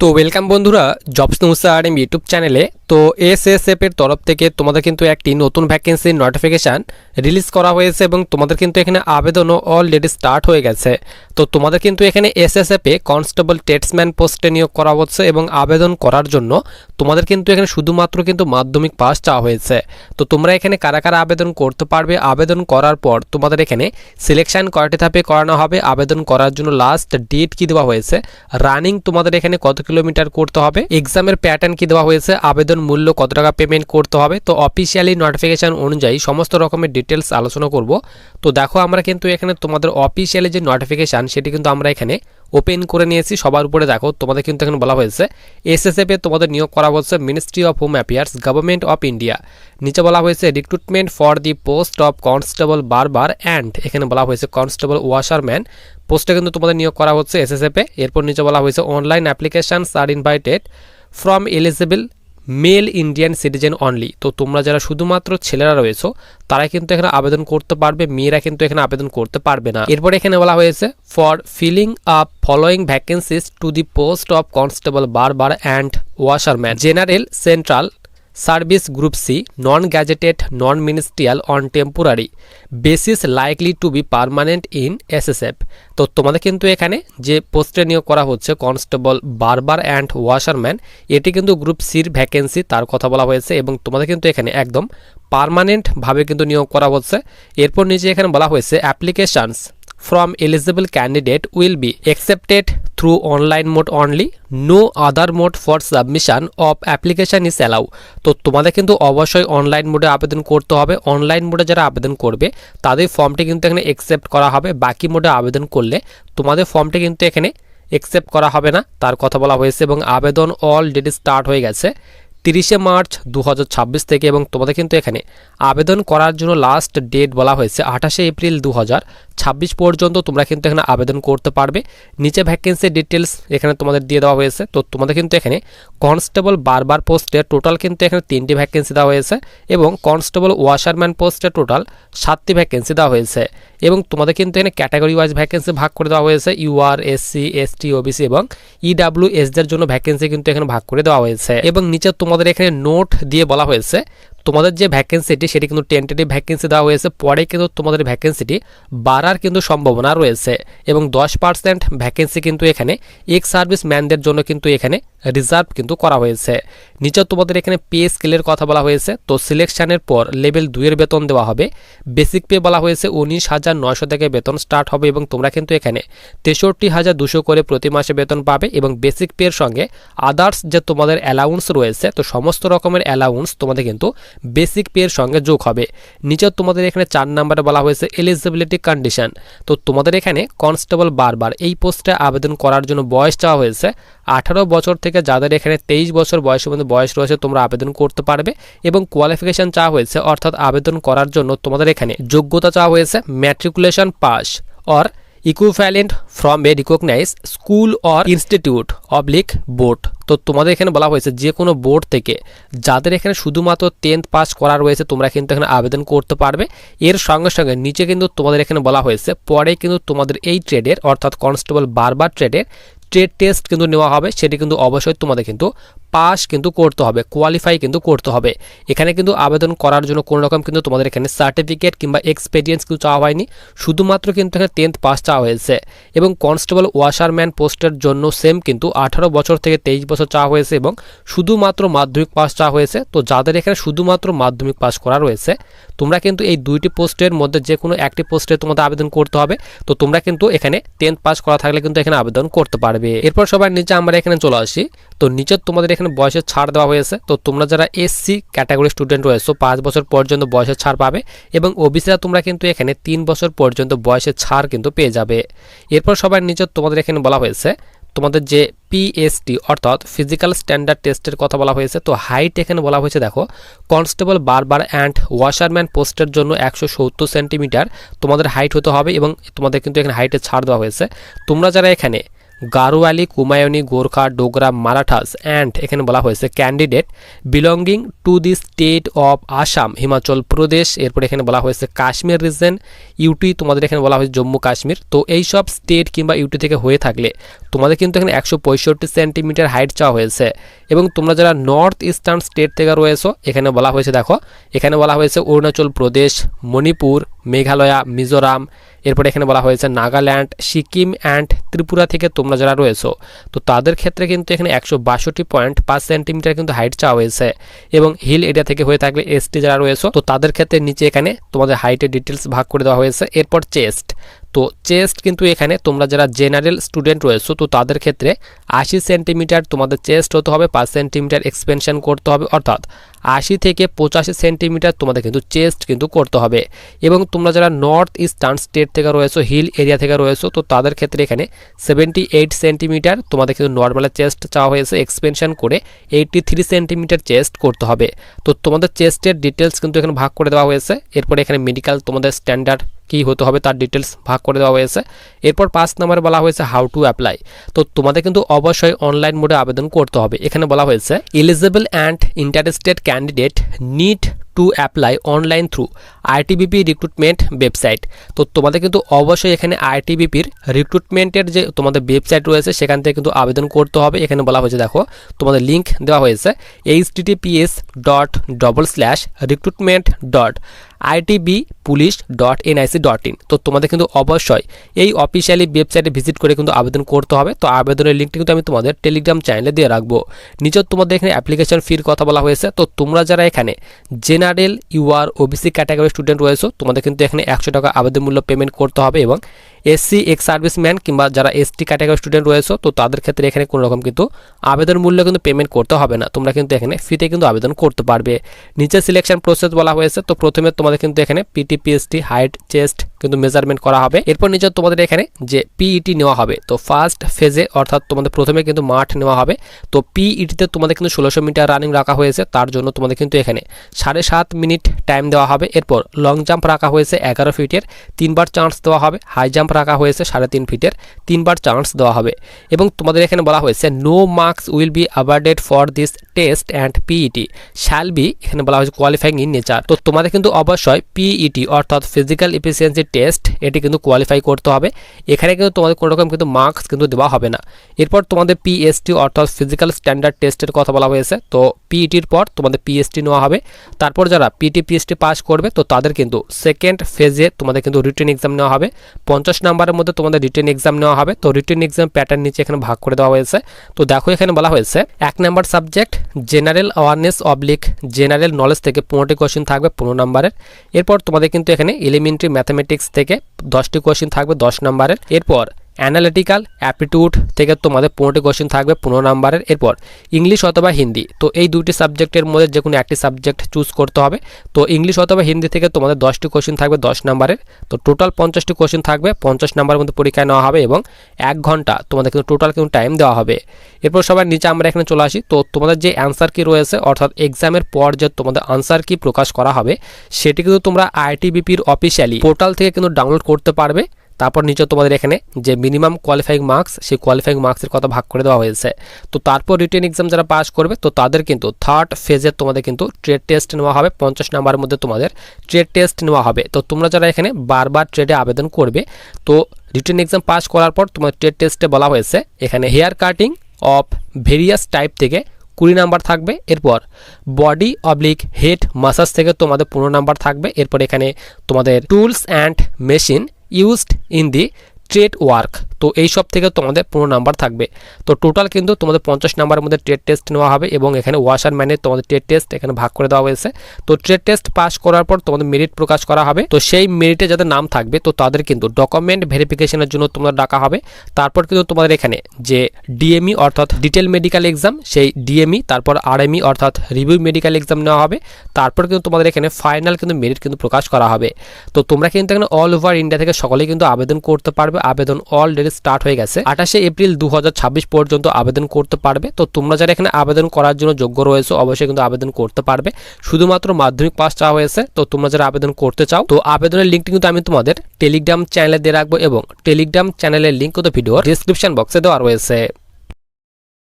তো ওয়েলকাম বন্ধুরা, jobs news RM YouTube চ্যানেলে। তো এসএসএফ এর তরফ থেকে তোমাদের কিন্তু একটি নতুন ভ্যাকেন্সির নোটিফিকেশান রিলিজ করা হয়েছে এবং তোমাদের কিন্তু এখানে আবেদনও অলরেডি স্টার্ট হয়ে গেছে। তো তোমাদের কিন্তু এখানে এসএসএফে কনস্টেবল টেটসম্যান পোস্টে নিয়োগ করা হচ্ছে এবং আবেদন করার জন্য তোমাদের কিন্তু এখানে শুধুমাত্র কিন্তু মাধ্যমিক পাস চাওয়া হয়েছে। তো তোমরা এখানে কারা কারা আবেদন করতে পারবে, আবেদন করার পর তোমাদের এখানে সিলেকশন কয়টি ধাপে করানো হবে, আবেদন করার জন্য লাস্ট ডেট কি দেওয়া হয়েছে, রানিং তোমাদের এখানে কত কিলোমিটার করতে হবে, এক্সামের প্যাটার্ন কি দেওয়া হয়েছে, আবেদন মূল্য কত টাকা পেমেন্ট করতে হবে। তো অফিসিয়ালি নোটিফিকেশন অনুযায়ী সমস্ত রকমের ডিটেলস আলোচনা করব। তো দেখো, আমরা কিন্তু এখানে তোমাদের অফিসিয়ালি যে নোটিফিকেশন সেটি কিন্তু আমরা এখানে ওপেন করে নিয়েছি। সবার উপরে দেখো, তোমাদের কিন্তু এখানে বলা হয়েছে এসএসএফ এ তোমাদের নিয়োগ করা হচ্ছে ministry of home affairs, government of India. নিচে বলা হয়েছে recruitment for the post of constable barber and এখানে বলা হয়েছে কনস্টেবল ওয়াশারম্যান পোস্টে কিন্তু তোমাদের নিয়োগ করা হচ্ছে এসএসএফ এ। এরপর নিচে বলা হয়েছে online applications are invited from eligible male Indian citizen only. তো তোমরা যারা শুধুমাত্র ছেলেরা রয়েছো তারাই কিন্তু এখানে আবেদন করতে পারবে, মেয়েরা কিন্তু এখানে আবেদন করতে পারবে না। এরপর এখানে বলা হয়েছে for filling up following vacancies to the post of constable barber and washerman general central service group C non gazetted non ministerial on temporary basis likely to be permanent in SSF. তো তোমাদের কিন্তু এখানে যে পোস্টে নিয়োগ করা হচ্ছে constable barber and washerman, এটি কিন্তু গ্রুপ সির ভ্যাকেন্সি, তার কথা বলা হয়েছে এবং তোমাদের কিন্তু এখানে একদম পারমানেন্টভাবে কিন্তু নিয়োগ করা হচ্ছে। এরপর নিচে এখানে বলা হয়েছে applications from eligible candidate will be accepted through online mode only, no other mode for submission of application is allowed। তো তোমাদের কিন্তু অবশ্যই অনলাইন মোডে আবেদন করতে হবে। অনলাইন মোডে যারা আবেদন করবে তাদের ফর্মটি কিন্তু এখানে অ্যাকসেপ্ট করা হবে, বাকি মোডে আবেদন করলে তোমাদের ফর্মটি কিন্তু এখানে অ্যাকসেপ্ট করা হবে না, তার কথা বলা হয়েছে। এবং আবেদন অলরেডি স্টার্ট হয়ে গেছে 30শে মার্চ 2026 থেকে এবং তোমাদের কিন্তু এখানে আবেদন করার জন্য লাস্ট ডেট বলা হয়েছে 28শে এপ্রিল 2026 পর্যন্ত তোমরা কিন্তু এখানে আবেদন করতে পারবে। নিচে ভ্যাকেন্সি ডিটেলস এখানে তোমাদের দিয়ে দেওয়া হয়েছে। তো তোমাদের কিন্তু এখানে কনস্টেবল বারবার পোস্টে টোটাল কিন্তু এখানে 3টি ভ্যাকেন্সি দেওয়া হয়েছে এবং কনস্টেবল ওয়াশারম্যান পোস্টে টোটাল 7টি ভ্যাকেন্সি দেওয়া হয়েছে এবং তোমাদের কিন্তু এখানে ক্যাটাগরি ওয়াইজ ভ্যাকেন্সি ভাগ করে দেওয়া হয়েছে। ইউআর, এসসি, এসটি, ওবিসি এবং ইডাব্লিউএসদের জন্য ভ্যাকেন্সি কিন্তু এখানে ভাগ করে দেওয়া হয়েছে এবং নিচে তোমাদের এখানে নোট দিয়ে বলা হয়েছে তোমাদের যে ভ্যাকেন্সিটি সেটি কিন্তু টেন্টেটিভ ভ্যাকেন্সি দেওয়া হয়েছে, পরে কিন্তু তোমাদের ভ্যাকেন্সিটি বাড়ার কিন্তু সম্ভাবনা রয়েছে এবং 10% ভ্যাকেন্সি কিন্তু এখানে এক্স সার্ভিস ম্যানদের জন্য কিন্তু এখানে রিজার্ভ কিন্তু করা হয়েছে। নিচে তোমাদের এখানে পে স্কেলের কথা বলা হয়েছে। তো সিলেকশনের পর লেভেল 2 এর বেতন দেওয়া হবে। বেসিক পে বলা হয়েছে 19,900 থেকে বেতন স্টার্ট হবে এবং তোমরা কিন্তু এখানে 63,200 করে প্রতি মাসে বেতন পাবে এবং বেসিক পের সঙ্গে আদার্স যে তোমাদের অ্যালাউন্স রয়েছে, তো সমস্ত রকমের অ্যালাউন্স তোমাদের কিন্তু বেসিক পের সঙ্গে যোগ হবে। নিচে তোমাদের এখানে 4 নম্বরে বলা হয়েছে এলিজিবিলিটি কন্ডিশন। তো তোমাদের এখানে কনস্টেবল বারবার এই পোস্টে আবেদন করার জন্য বয়স চাওয়া হয়েছে 18 বছর থেকে যাদের এখানে 23 বছর বয়সের মধ্যে বয়স রয়েছে তোমরা আবেদন করতে পারবে এবং কোয়ালিফিকেশন চাওয়া হয়েছে, অর্থাৎ আবেদন করার জন্য তোমাদের এখানে যোগ্যতা চাওয়া হয়েছে matriculation pass or equivalent from a recognise school or institute অবলিক বোর্ড। তো তোমাদের এখানে বলা হয়েছে যে কোনো বোর্ড থেকে যাদের এখানে শুধুমাত্র 10th পাস করা রয়েছে তোমরা কিন্তু এখানে আবেদন করতে পারবে। এর সঙ্গে সঙ্গে নিচে কিন্তু তোমাদের এখানে বলা হয়েছে পরে কিন্তু তোমাদের এই ট্রেডের অর্থাৎ কনস্টেবল বারবার ট্রেডের ট্রেড টেস্ট কিন্তু নেওয়া হবে, সেটি কিন্তু অবশ্যই তোমাদের কিন্তু পাস কিন্তু করতে হবে, কোয়ালিফাই কিন্তু করতে হবে। এখানে কিন্তু আবেদন করার জন্য কোনো রকম কিন্তু তোমাদের এখানে সার্টিফিকেট কিংবা এক্সপিরিয়েন্স কিন্তু চাওয়া হয়নি, শুধুমাত্র কিন্তু এখানে 10th পাস চাওয়া হয়েছে। এবং কনস্টেবল ওয়াশারম্যান পোস্টের জন্য সেম কিন্তু 18 বছর থেকে 23 বছর চাওয়া হয়েছে এবং শুধুমাত্র মাধ্যমিক পাস চাওয়া হয়েছে। তো যাদের এখানে শুধুমাত্র মাধ্যমিক পাস করা রয়েছে তোমরা কিন্তু এই 2টি পোস্টের মধ্যে যে কোনো একটি পোস্টে তোমাদের আবেদন করতে হবে। তো তোমরা কিন্তু এখানে 10th পাস করা থাকলে কিন্তু এখানে আবেদন করতে পারবে। এরপর সবার নিচে আমরা এখানে চলে আসি। তো নিচে তোমাদের এখানে বয়সের ছাড় দেওয়া হয়েছে। তো তোমরা যারা এসসি ক্যাটাগরি স্টুডেন্ট রয়েছো 5 বছর পর্যন্ত বয়সের ছাড় পাবে এবং ওবিসিরা তোমরা কিন্তু এখানে 3 বছর পর্যন্ত বয়সের ছাড় কিন্তু পেয়ে যাবে। এরপর সবার নিচে তোমাদের এখানে বলা হয়েছে তোমাদের যে পিএসটি অর্থাৎ ফিজিক্যাল স্ট্যান্ডার্ড টেস্টের কথা বলা হয়েছে। তো হাইট এখানে বলা হয়েছে দেখো কনস্টেবল বারবার অ্যান্ড ওয়াশারম্যান পোস্টের জন্য 170 সেন্টিমিটার তোমাদের হাইট হতে হবে এবং তোমাদের কিন্তু এখানে হাইটের ছাড় দেওয়া হয়েছে। তোমরা যারা এখানে গারোয়ালি, কুমায়ুনি, গোর্খা, ডোগরা, মারাঠাস অ্যান্ড এখানে বলা হয়েছে candidate belonging to the state of Assam, Himachal Pradesh, এরপর এখানে বলা হয়েছে কাশ্মীর রিজন, ইউটি তোমাদের এখানে বলা হয়েছে জম্মু কাশ্মীর। তো এই সব স্টেট কিংবা ইউটি থেকে হয়ে থাকলে তোমাদের কিন্তু এখানে 165 সেন্টিমিটার হাইট চাওয়া হয়েছে। এবং তোমরা যারা নর্থ ইস্টার্ন স্টেট থেকে রয়েছো এখানে বলা হয়েছে, দেখো এখানে বলা হয়েছে অরুণাচল প্রদেশ, মণিপুর, মেঘালয়া, মিজোরাম, এরপরে এখানে বলা হয়েছে নাগাল্যান্ড, সিকিম অ্যান্ড ত্রিপুরা থেকে তোমরা যারা রয়েছো তো তাদের ক্ষেত্রে কিন্তু এখানে 162.5 সেন্টিমিটার কিন্তু হাইট চাওয়া হয়েছে। এবং হিল এরিয়া থেকে হয়ে থাকলে এসটি যারা রয়েছো তো তাদের ক্ষেত্রে নিচে এখানে তোমাদের হাইটের ডিটেলস ভাগ করে দেওয়া হয়েছে। এরপর চেস্ট, তো চেস্ট কিন্তু এখানে তোমরা যারা জেনারেল স্টুডেন্ট রয়েছো তো তাদের ক্ষেত্রে 80 সেন্টিমিটার তোমাদের চেস্ট হতে হবে, 5 সেন্টিমিটার এক্সপেনশন করতে হবে, অর্থাৎ 80 থেকে 85 সেন্টিমিটার তোমাদের কিন্তু চেস্ট কিন্তু করতে হবে। এবং তোমরা যারা নর্থ ইস্টার্ন স্টেট থেকে রয়েছো, হিল এরিয়া থেকে রয়েছো তো তাদের ক্ষেত্রে এখানে 78 সেন্টিমিটার তোমাদের কিন্তু নর্মাল চেস্ট চাওয়া হয়েছে, এক্সপেনশন করে 83 সেন্টিমিটার চেস্ট করতে হবে। তো তোমাদের চেস্টের ডিটেলস কিন্তু এখানে ভাগ করে দেওয়া হয়েছে। এরপরে এখানে মেডিকেল তোমাদের স্ট্যান্ডার্ড কি হতে হবে তার ডিটেলস ভাগ করে দেওয়া হয়েছে। এরপর 5 নম্বরে বলা হয়েছে হাউ টু অ্যাপ্লাই, তো তোমাদের কিন্তু অবশ্যই অনলাইন মোডে আবেদন করতে হবে। এখানে বলা হয়েছে eligible and interested candidate need to apply online through ITBP recruitment website. তো তোমাদের কিন্তু অবশ্যই এখানে আইটিবিপির রিক্রুটমেন্টের যে তোমাদের ওয়েবসাইট রয়েছে সেখান থেকে কিন্তু আবেদন করতে হবে। এখানে বলা হয়েছে, দেখো তোমাদের লিঙ্ক দেওয়া হয়েছে https://recruitment.itbpolice.nic.in। তো তোমাদের কিন্তু অবশ্যই এই অফিসিয়ালি ওয়েবসাইটে ভিজিট করে কিন্তু আবেদন করতে হবে। তো আবেদনের লিঙ্কটি কিন্তু আমি তোমাদের টেলিগ্রাম চ্যানেলে দিয়ে রাখবো। নিচে তোমাদের এখানে অ্যাপ্লিকেশন ফির কথা বলা হয়েছে। তো তোমরা যারা এখানে general UR OBC category student রয়েছে তোমাদের কিন্তু এখানে 100 টাকা আবেদন মূল্য পেমেন্ট করতে হবে। এবং এসসি এক্স সার্ভিসম্যান কিংবা যারা এসটি ক্যাটাগরি স্টুডেন্ট রয়েছে তো তাদের ক্ষেত্রে এখানে কোনো রকম কিন্তু আবেদন মূল্য কিন্তু পেমেন্ট করতে হবে না, তোমরা কিন্তু এখানে ফ্রিতে কিন্তু আবেদন করতে পারবে। নিচে সিলেকশন প্রসেস বলা হয়েছে। তো প্রথমে তোমাদের কিন্তু এখানে পিটিপিএসটি হাইট চেস্ট কিন্তু মেজারমেন্ট করা হবে। এরপর নিচে তোমাদের এখানে যে পিইটি নেওয়া হবে তো ফার্স্ট ফেজে অর্থাৎ তোমাদের প্রথমে কিন্তু মাঠ নেওয়া হবে। তো পিইটিতে তোমাদের কিন্তু 1600 মিটার রানিং রাখা হয়েছে, তার জন্য তোমাদের কিন্তু এখানে 7.5 মিনিট টাইম দেওয়া হবে। এরপর লং জাম্প রাখা হয়েছে 11 ফিটের 3বার চান্স দেওয়া হবে, হাই জাম্প রাখা হয়েছে 3.5 ফিটের 3বার চান্স দেওয়া হবে। এবং তোমাদের এখানে বলা হয়েছে no marks will be awarded for this test and PET shall be, এখানে বলা হয়েছে কোয়ালিফাইং ইন নেচার। তো তোমাদের কিন্তু অবশ্যই পিইটি অর্থাৎ ফিজিক্যাল এফিসিয়েন্সি টেস্ট এটি কিন্তু কোয়ালিফাই করতে হবে। এখানে কিন্তু তোমাদের কোনো রকম কিন্তু মার্কস কিন্তু দেওয়া হবে না। এরপর তোমাদের পিএসটি অর্থাৎ ফিজিক্যাল স্ট্যান্ডার্ড টেস্টের কথা বলা হয়েছে। তো পিইটির পর তোমাদের পিএসটি নেওয়া হবে। তারপর যারা পিএসটি পাস করবে তো তাদের কিন্তু সেকেন্ড ফেজে তোমাদের কিন্তু রিটেন এক্সাম নেওয়া হবে। 50 নম্বরের মধ্যে তোমাদের রিটেন এক্সাম নেওয়া হবে। তো রিটেন এক্সাম প্যাটার্ন নিচে এখানে ভাগ করে দেওয়া হয়েছে। তো দেখো এখানে বলা হয়েছে 1 number subject general awareness oblique general knowledge থেকে 15টি কোশ্চেন থাকবে 15 নম্বরের। এরপর তোমাদের কিন্তু এখানে এলিমেন্টারি ম্যাথামেটিক্স থেকে 10টি কোশ্চেন থাকবে 10 নম্বরের। এরপর অ্যানালিটিক্যাল অ্যাপটিটিউড থেকে তোমাদের 15টি কোশ্চেন থাকবে 15 নম্বরের। এরপর ইংলিশ অথবা হিন্দি, তো এই দুইটি সাবজেক্টের মধ্যে যে কোনো একটি সাবজেক্ট চুজ করতে হবে। তো ইংলিশ অথবা হিন্দি থেকে তোমাদের 10টি কোশ্চেন থাকবে 10 নম্বরের। তো টোটাল 50টি কোশ্চেন থাকবে, 50 নম্বরের মধ্যে পরীক্ষায় নেওয়া হবে এবং 1 ঘন্টা তোমাদের কিন্তু টোটাল কিন্তু টাইম দেওয়া হবে। এরপর সবার নিচে আমরা এখানে চলে আসি। তো তোমাদের যে অ্যান্সার কি রয়েছে অর্থাৎ এক্সামের পর যে তোমাদের আনসার কি প্রকাশ করা হবে সেটি কিন্তু তোমরা আইটিবিপির অফিসিয়ালি পোর্টাল থেকে কিন্তু ডাউনলোড করতে পারবে। তারপর নিচে তোমাদের এখানে যে মিনিমাম কোয়ালিফাইং মার্কস সেই কোয়ালিফাইং মার্কসের কথা ভাগ করে দেওয়া হয়েছে। তো তারপর রিটেন এক্সাম যারা পাস করবে তো তাদের কিন্তু থার্ড ফেজে তোমাদের কিন্তু ট্রেড টেস্ট নেওয়া হবে। 50 নম্বরের মধ্যে তোমাদের ট্রেড টেস্ট নেওয়া হবে। তো তোমরা যারা এখানে বারবার ট্রেডে আবেদন করবে তো রিটেন এক্সাম পাস করার পর তোমাদের ট্রেড টেস্টে বলা হয়েছে এখানে hair cutting of various type থেকে 20 নাম্বার থাকবে। এরপর বডি অবলিক হেড মাসাজ থেকে তোমাদের 15 নাম্বার থাকবে। এরপর এখানে তোমাদের tools and machine used in the trade work, তো এই সব থেকে তোমাদের 15 নাম্বার থাকবে। তো টোটাল কিন্তু তোমাদের 50 নাম্বারের মধ্যে ট্রেড টেস্ট নেওয়া হবে এবং এখানে ওয়াশারম্যানের তোমাদের ট্রেড টেস্ট এখানে ভাগ করে দেওয়া হয়েছে। তো ট্রেড টেস্ট পাস করার পর তোমাদের মেরিট প্রকাশ করা হবে। তো সেই মেরিটে যাদের নাম থাকবে তো তাদের কিন্তু ডকুমেন্ট ভেরিফিকেশনের জন্য তোমরা ডাকা হবে। তারপর কিন্তু তোমাদের এখানে যে ডিএমই অর্থাৎ ডিটেল মেডিকেল এক্সাম সেই ডিএমই, তারপর আরএমই অর্থাৎ রিভিউ মেডিকেল এক্সাম নেওয়া হবে। তারপর কিন্তু তোমাদের এখানে ফাইনাল কিন্তু মেরিট কিন্তু প্রকাশ করা হবে। তো তোমরা কিন্তু এখানে অল ওভার ইন্ডিয়া থেকে সকলেই কিন্তু আবেদন করতে পারবে। আবেদন অলরেডি অলরেডি স্টার্ট হয়ে গেছে। 28 এপ্রিল 2026 পর্যন্ত আবেদন করতে পারবে। তো তোমরা যারা এখানে আবেদন করার জন্য যোগ্য রয়েছে অবশ্যই কিন্তু আবেদন করতে পারবে। শুধুমাত্র মাধ্যমিক পাস চাওয়া হয়েছে। তো তোমরা যারা আবেদন করতে চাও তো আবেদনের লিঙ্কটি কিন্তু আমি তোমাদের টেলিগ্রাম চ্যানেলে দিয়ে রাখবো এবং টেলিগ্রাম চ্যানেলের লিঙ্ক কিন্তু ভিডিওর ডেসক্রিপশন বক্সে দেওয়া রয়েছে।